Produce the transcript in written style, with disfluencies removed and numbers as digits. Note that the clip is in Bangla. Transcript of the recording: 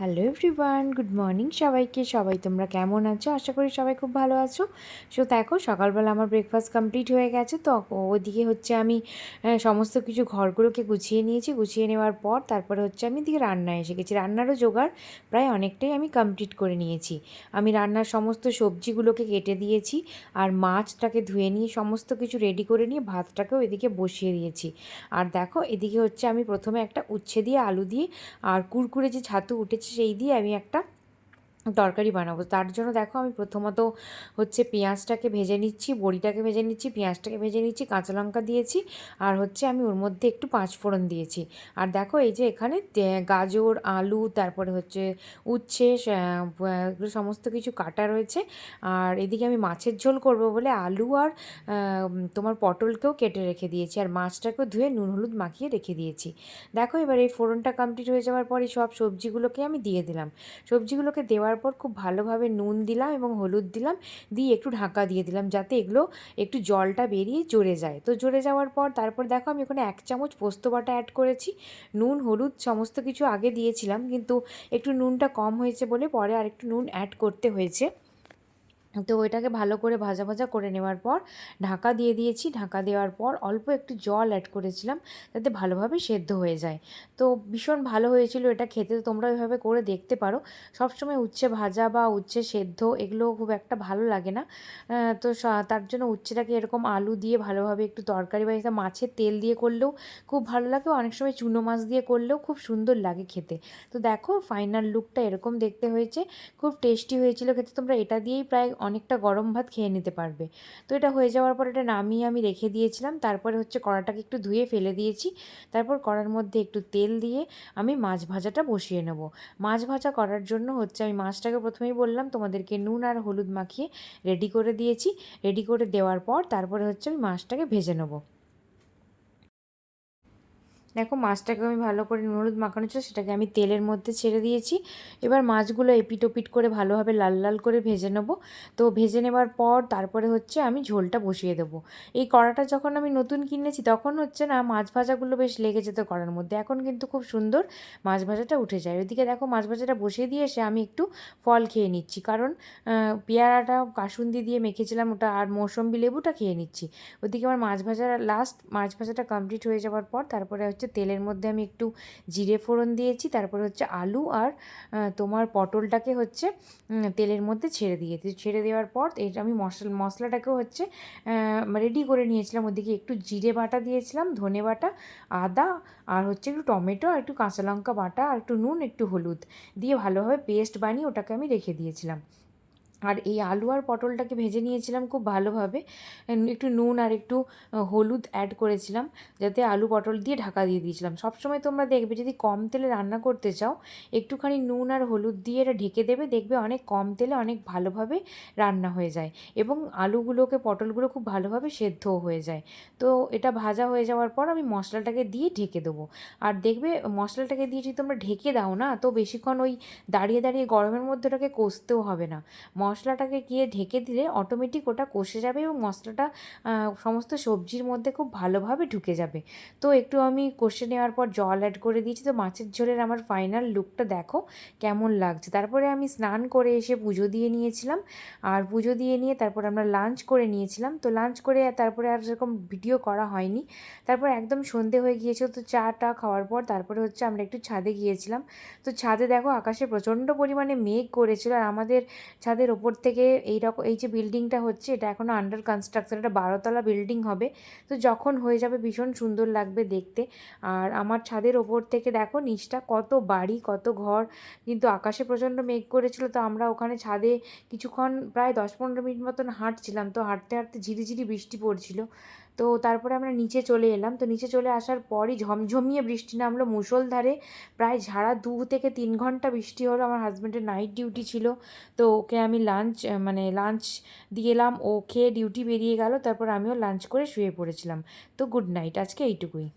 হ্যালো এভরিওয়ান, গুড মর্নিং সবাইকে। সবাই তোমরা কেমন আছো? আশা করি সবাই খুব ভালো আছো। সো দেখো, সকালবেলা আমার ব্রেকফাস্ট কমপ্লিট হয়ে গেছে। তো ওদিকে হচ্ছে আমি সমস্ত কিছু ঘরগুলোকে গুছিয়ে নিয়েছি। গুছিয়ে নেওয়ার পর তারপরে হচ্ছে আমি এদিকে রান্নায় এসে গেছি। রান্নারও জোগাড় প্রায় অনেকটাই আমি কমপ্লিট করে নিয়েছি। আমি রান্নার সমস্ত সবজিগুলোকে কেটে দিয়েছি, আর মাছটাকে ধুয়ে নিয়ে সমস্ত কিছু রেডি করে নিয়ে ভাতটাকেও এদিকে বসিয়ে দিয়েছি। আর দেখো, এদিকে হচ্ছে আমি প্রথমে একটা উচ্ছে দিয়ে, আলু দিয়ে আর কুরকুরে যে ছাতু উঠেছে সেই দিয়ে আমি একটা তরকারি বানাবো। তার জন্য দেখো, আমি প্রথমত হচ্ছে পেঁয়াজটাকে ভেজে নিচ্ছি, বড়িটাকে ভেজে নিচ্ছি, পেঁয়াজটাকে ভেজে নিচ্ছি, কাঁচা লঙ্কা দিয়েছি, আর হচ্ছে আমি ওর মধ্যে একটু পাঁচফোড়ন দিয়েছি। আর দেখো, এই যে এখানে গাজর, আলু, তারপরে হচ্ছে উচ্ছে, এগুলো সমস্ত কিছু কাটা রয়েছে। আর এদিকে আমি মাছের ঝোল করব বলে আলু আর তোমার পটলকেও কেটে রেখে দিয়েছি, আর মাছটাকেও ধুয়ে নুন হলুদ মাখিয়ে রেখে দিয়েছি। দেখো, এবার এই ফোড়নটা কমপ্লিট হয়ে যাওয়ার পরই সব সবজিগুলোকে আমি দিয়ে দিলাম। সবজিগুলোকে দেওয়ার পর খুব ভালোভাবে নুন দিলাম এবং হলুদ দিলাম, দিয়ে একটু ঢাকা দিয়ে দিলাম যাতে এগুলো একটু জলটা বেরিয়ে জড়ে যায়। তো জড়ে যাওয়ার পর তারপর দেখো, আমি ওখানে 1 চামচ পোস্ত বাটা অ্যাড করেছি। নুন হলুদ সমস্ত কিছু আগে দিয়েছিলাম, কিন্তু একটু নুনটা কম হয়েছে বলে পরে আরেকটু নুন অ্যাড করতে হয়েছে। তো ওইটাকে ভালো করে ভাজা ভাজা করে নেওয়ার পর ঢাকা দিয়ে দিয়েছি। ঢাকা দেওয়ার পর অল্প একটু জল অ্যাড করেছিলাম যাতে ভালোভাবে সেদ্ধ হয়ে যায়। তো ভীষণ ভালো হয়েছিল এটা খেতে। তো তোমরা ওইভাবে করে দেখতে পারো। সবসময় উচ্ছে ভাজা বা উচ্ছে সেদ্ধ এগুলো খুব একটা ভালো লাগে না। তো তার জন্য উচ্ছেটাকে এরকম আলু দিয়ে ভালোভাবে একটু তরকারি বা এটা মাছের তেল দিয়ে করলেও খুব ভালো লাগে, অনেক সময় চুনো মাছ দিয়ে করলেও খুব সুন্দর লাগে খেতে। তো দেখো, ফাইনাল লুকটা এরকম দেখতে হয়েছে। খুব টেস্টি হয়েছিল খেতে। তোমরা এটা দিয়েই প্রায় অনেকটা গরম ভাত খেয়ে নিতে পারবে। তো এটা হয়ে যাওয়ার পর এটা নামিয়ে আমি রেখে দিয়েছিলাম। তারপরে হচ্ছে কড়াটাকে একটু ধুয়ে ফেলে দিয়েছি। তারপর কড়ার মধ্যে একটু তেল দিয়ে আমি মাছ ভাজাটা বসিয়ে নেব। মাছ ভাজা করার জন্য হচ্ছে আমি মাছটাকে প্রথমেই বললাম তোমাদেরকে নুন আর হলুদ মাখিয়ে রেডি করে দিয়েছি। রেডি করে দেওয়ার পর তারপরে হচ্ছে আমি মাছটাকে ভেজে নেব। দেখো, মাছটাকে আমি ভালো করে নুন হলুদ মাখানো ছিল, সেটাকে আমি তেলের মধ্যে ছেড়ে দিয়েছি। এবার মাছগুলো এপিট ওপিট করে ভালোভাবে লাল লাল করে ভেজে নেব। তো ভেজে নেবার পর তারপরে হচ্ছে আমি ঝোলটা বসিয়ে দেবো। এই কড়াটা যখন আমি নতুন কিনেছি তখন হচ্ছে না মাছ ভাজাগুলো বেশ লেগে যেত কড়ার মধ্যে। এখন কিন্তু খুব সুন্দর মাছ ভাজাটা উঠে যায়। ওইদিকে দেখো, মাছ ভাজাটা বসিয়ে দিয়ে এসে আমি একটু ফল খেয়ে নিচ্ছি, কারণ পেয়ারাটা কাসুন্দি দিয়ে মেখেছিলাম ওটা, আর মৌসম্বি লেবুটা খেয়ে নিচ্ছি। ওদিকে আমার মাছ ভাজাটা কমপ্লিট হয়ে যাওয়ার পর তারপরে হচ্ছে তেলের মধ্যে আমি একটু জিরে ফোড়ন দিয়েছি। তারপরে হচ্ছে আলু আর তোমার পটলটাকে হচ্ছে তেলের মধ্যে ছেড়ে দেওয়ার পর এটা আমি মশলাটাকেও হচ্ছে রেডি করে নিয়েছিলাম। ওদিকে একটু জিরে বাটা দিয়েছিলাম, ধনে বাটা, আদা, আর হচ্ছে একটু টমেটো, আর একটু কাঁচা লঙ্কা বাটা, আর একটু নুন, একটু হলুদ দিয়ে ভালোভাবে পেস্ট বানিয়ে ওটাকে আমি রেখে দিয়েছিলাম। আর এই আলু আর পটলটাকে ভেজে নিয়েছিলাম খুব ভালোভাবে। একটু নুন আর একটু হলুদ অ্যাড করেছিলাম, যাতে আলু পটল দিয়ে ঢাকা দিয়ে দিয়েছিলাম। সবসময় তোমরা দেখবে যদি কম তেলে রান্না করতে চাও, একটুখানি নুন আর হলুদ দিয়ে এটা ঢেকে দেবে, দেখবে অনেক কম তেলে অনেক ভালোভাবে রান্না হয়ে যায়, এবং আলুগুলোকে পটলগুলো খুব ভালোভাবে সেদ্ধও হয়ে যায়। তো এটা ভাজা হয়ে যাওয়ার পর আমি মশলাটাকে দিয়ে ঢেকে দেবো। আর দেখবে, মশলাটাকে দিয়ে যদি তোমরা ঢেকে দাও না, তো বেশিক্ষণ ওই দাঁড়িয়ে দাঁড়িয়ে গরমের মধ্যে ওটাকে কষতেও হবে না। মশলাটাকে গিয়ে ঢেকে দিলে অটোমেটিক ওটা কষে যাবে এবং মশলাটা সমস্ত সবজির মধ্যে খুব ভালোভাবে ঢুকে যাবে। তো একটু আমি কষে নেওয়ার পর জল অ্যাড করে দিয়েছি। তো মাছের ঝোলের আমার ফাইনাল লুকটা দেখো কেমন লাগছে। তারপরে আমি স্নান করে এসে পুজো দিয়ে নিয়েছিলাম, আর পুজো দিয়ে নিয়ে তারপর আমরা লাঞ্চ করে নিয়েছিলাম। তো লাঞ্চ করে তারপরে আর সেরকম ভিডিও করা হয়নি। তারপর একদম সন্ধে হয়ে গিয়েছিল। তো চা খাওয়ার পর তারপরে হচ্ছে আমরা একটু ছাদে গিয়েছিলাম। তো ছাদে দেখো, আকাশে প্রচণ্ড পরিমাণে মেঘ করেছিল, আর আমাদের ছাদের ওপর থেকে এই যে বিল্ডিংটা হচ্ছে, এটা এখনও আন্ডার কনস্ট্রাকশন, এটা 12তলা বিল্ডিং হবে। তো যখন হয়ে যাবে ভীষণ সুন্দর লাগবে দেখতে। আর আমার ছাদের ওপর থেকে দেখো নিচটা কত বাড়ি, কত ঘর, কিন্তু আকাশে প্রচণ্ড মেঘ করেছিল। তো আমরা ওখানে ছাদে কিছুক্ষণ প্রায় 10-15 মিনিট মতন হাঁটছিলাম। তো হাঁটতে হাঁটতে ঝিরিঝিরি বৃষ্টি পড়ছিল। তো তারপরে আমরা নিচে চলে এলাম। তো নিচে চলে আসার পরই ঝমঝমিয়ে বৃষ্টি নামলো মুষলধারে। প্রায় ঝাড়া 2 থেকে 3 ঘন্টা বৃষ্টি হলো। আমার হাজব্যান্ডের নাইট ডিউটি ছিল, তো ওকে আমি লাঞ্চ দিয়ে এলাম। ও খেয়ে ডিউটি বেরিয়ে গেল, তারপর আমিও লাঞ্চ করে শুয়ে পড়েছিলাম। তো গুড নাইট, আজকে এইটুকুই।